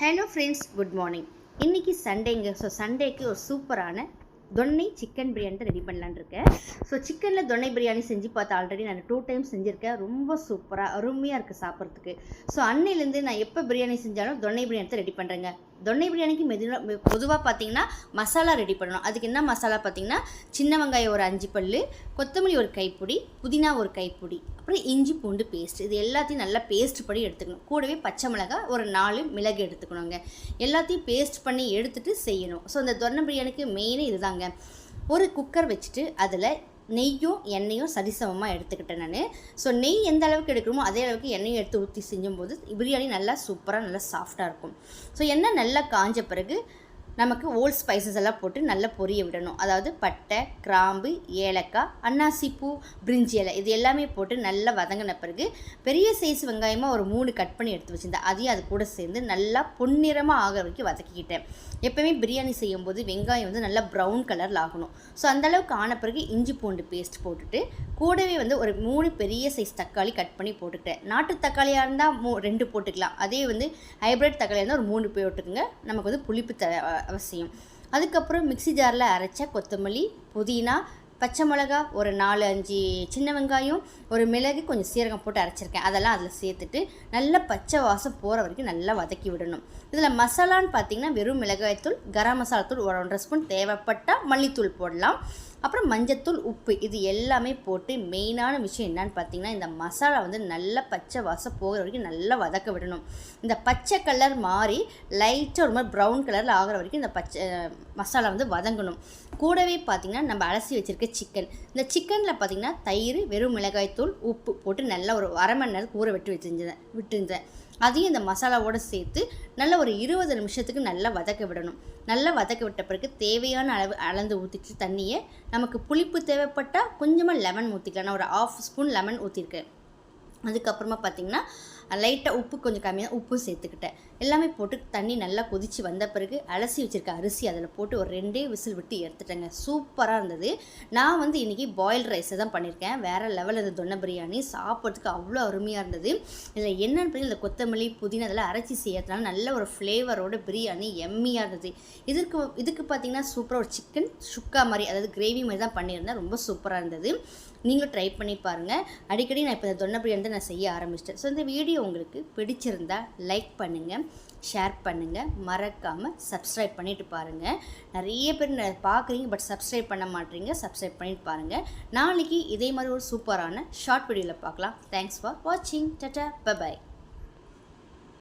Hello friends, good morning. இன்றைக்கி சண்டேங்க. So சண்டேக்கு ஒரு சூப்பரான தொன்னை சிக்கன் பிரியாணி ரெடி பண்ணலான்னு இருக்கேன். ஸோ சிக்கனில் தொன்னை பிரியாணி செஞ்சு பார்த்தா ஆல்ரெடி நான் 2 டைம்ஸ் செஞ்சுருக்கேன். ரொம்ப சூப்பராக அருமையாக இருக்குது சாப்பிட்றதுக்கு. ஸோ அன்னையிலேருந்து நான் எப்போ பிரியாணி செஞ்சாலும் தொன்னை பிரியாணி ரெடி பண்ணுறேங்க. தொன்னை பிரியாணிக்கு பொதுவாக பார்த்தீங்கன்னா மசாலா ரெடி பண்ணணும். அதுக்கு என்ன மசாலா பார்த்தீங்கன்னா, சின்ன வெங்காயம் ஒரு 5 பல், கொத்தமல்லி ஒரு கைப்பிடி, புதினா ஒரு கைப்பிடி, அப்புறம் இஞ்சி பூண்டு பேஸ்ட். இது எல்லாத்தையும் நல்லா பேஸ்ட் பண்ணி எடுத்துக்கணும். கூடவே பச்சை மிளகாய் ஒரு 4 மிளகு எடுத்துக்கணுங்க. எல்லாத்தையும் பேஸ்ட் பண்ணி எடுத்துகிட்டு செய்யணும். ஸோ இந்த தொன்னை பிரியாணிக்கு மெயினே இதுதாங்க. ஒரு குக்கர் வச்சுட்டு அதில் நெய்யும் எண்ணெயும் சரிசமமாக எடுத்துக்கிட்டேன் நான். ஸோ நெய் எந்த அளவுக்கு எடுக்கணுமோ அதே அளவுக்கு எண்ணெயும் எடுத்து ஊற்றி செஞ்சும்போது பிரியாணி நல்லா சூப்பராக நல்லா சாஃப்டாக இருக்கும். ஸோ எண்ணெய் நல்லா காஞ்ச பிறகு நமக்கு ஓல்ட் ஸ்பைசஸ் எல்லாம் போட்டு நல்லா பொரிய விடணும். அதாவது பட்டை, கிராம்பு, ஏலக்காய், அன்னாசிப்பூ, பிரிஞ்சி இலை, இது எல்லாமே போட்டு நல்லா வதங்கின பிறகு பெரிய சைஸ் வெங்காயமாக ஒரு 3 கட் பண்ணி எடுத்து வச்சுருந்தேன். அதையும் அது கூட சேர்ந்து நல்லா பொன்னிறமாக ஆகிற வரைக்கும் வதக்கிக்கிட்டேன். எப்போவுமே பிரியாணி செய்யும்போது வெங்காயம் நல்லா ப்ரௌன் கலரில் ஆகணும். ஸோ அந்தளவுக்கு ஆன பிறகு இஞ்சி பூண்டு பேஸ்ட் போட்டுட்டு கூடவே ஒரு 3 பெரிய சைஸ் தக்காளி கட் பண்ணி போட்டுக்கிட்டேன். நாட்டு தக்காளியாக இருந்தால் 2 போட்டுக்கலாம். அதே ஹைப்ரிட் தக்காளியாக இருந்தால் ஒரு 3 போட்டுக்குங்க. நமக்கு புளிப்பு அவசியம். அதுக்கப்புறம் மிக்சி ஜாரில் அரைச்ச கொத்தமல்லி, புதினா, பச்சை மிளகா, ஒரு 4-5 சின்ன வெங்காயம், ஒரு மிளகு, கொஞ்சம் சீரகம் போட்டு அரைச்சிருக்கேன். அதெல்லாம் அதில் சேர்த்துட்டு நல்லா பச்சை வாசம் போகிற வரைக்கும் நல்லா வதக்கி விடணும். இதில் மசாலான்னு பார்த்தீங்கன்னா வெறும் மிளகாய்த்தூள், கரம் மசாலா தூள் ஒரு 1.5 ஸ்பூன், தேவைப்பட்டால் மல்லித்தூள் போடலாம். அப்புறம் மஞ்சத்தூள், உப்பு, இது எல்லாமே போட்டு மெயினான விஷயம் என்னன்னு பார்த்தீங்கன்னா, இந்த மசாலா நல்லா பச்சை வாசம் போகிற வரைக்கும் நல்லா வதக்க விடணும். இந்த பச்சை கலர் மாறி லைட்டாக ஒரு மாதிரி ப்ரௌன் கலரில் ஆகிற வரைக்கும் இந்த பச்சை மசாலா வதங்கணும். கூடவே பார்த்திங்கன்னா நம்ம அலசி வச்சுருக்க சிக்கன், இந்த சிக்கனில் பார்த்திங்கன்னா தயிர், வெறும் மிளகாய்த்தூள், உப்பு போட்டு நல்லா ஒரு 1/2 மணி நேரம் ஊற விட்டுருந்தேன். அதையும் இந்த மசாலாவோடு சேர்த்து நல்லா ஒரு 20 நிமிஷத்துக்கு நல்லா வதக்க விடணும். நல்லா வதக்க விட்ட பிறகு தேவையான அளவு அளந்து ஊற்றிட்டு தண்ணியை, நமக்கு புளிப்பு தேவைப்பட்டால் கொஞ்சமாக லெமன் ஊற்றிக்கலாம். நான் ஒரு 1/2 ஸ்பூன் லெமன் ஊற்றிருக்கேன். அதுக்கப்புறமா பார்த்திங்கன்னா லைட்டாக உப்பு கொஞ்சம் கம்மியாக உப்பு சேர்த்துக்கிட்டேன். எல்லாமே போட்டு தண்ணி நல்லா கொதித்து வந்த பிறகு அலசி வச்சுருக்க அரிசி அதில் போட்டு ஒரு 2 விசில் விட்டு எடுத்துட்டேங்க. சூப்பராக இருந்தது. நான் இன்றைக்கி பாயில்டு ரைஸை தான் பண்ணியிருக்கேன். வேறு லெவலில் இந்த தொன்னை பிரியாணி சாப்பிட்றதுக்கு அவ்வளோ அருமையாக இருந்தது. இதில் என்னென்னு இந்த கொத்தமல்லி, புதினா அதெல்லாம் அரைச்சி செய்யறதுனால நல்ல ஒரு ஃப்ளேவரோட பிரியாணி எம்மியாக இருந்தது. இதுக்கு பார்த்திங்கன்னா சூப்பராக ஒரு சிக்கன் சுக்கா மாதிரி, அதாவது கிரேவி மாதிரி தான் பண்ணியிருந்தேன். ரொம்ப சூப்பராக இருந்தது. நீங்களும் ட்ரை பண்ணி பாருங்கள். அடிக்கடி நான் இப்போ இந்த தொன்னை பிரியாணி தான் நான் செய்ய ஆரம்பிச்சிட்டேன். ஸோ இந்த வீடியோ உங்களுக்கு பிடிச்சிருந்தால் லைக் பண்ணுங்கள், ஷேர் பண்ணுங்கள், மறக்காமல் சப்ஸ்கிரைப் பண்ணிவிட்டு பாருங்கள். நிறைய பேர் பார்க்குறீங்க பட் சப்ஸ்கிரைப் பண்ண மாட்டீங்க. சப்ஸ்கிரைப் பண்ணிட்டு பாருங்கள். நாளைக்கு இதே மாதிரி ஒரு சூப்பரான ஷார்ட் வீடியோவில் பார்க்கலாம். தேங்க்ஸ் ஃபார் வாட்சிங். Tata, bye bye.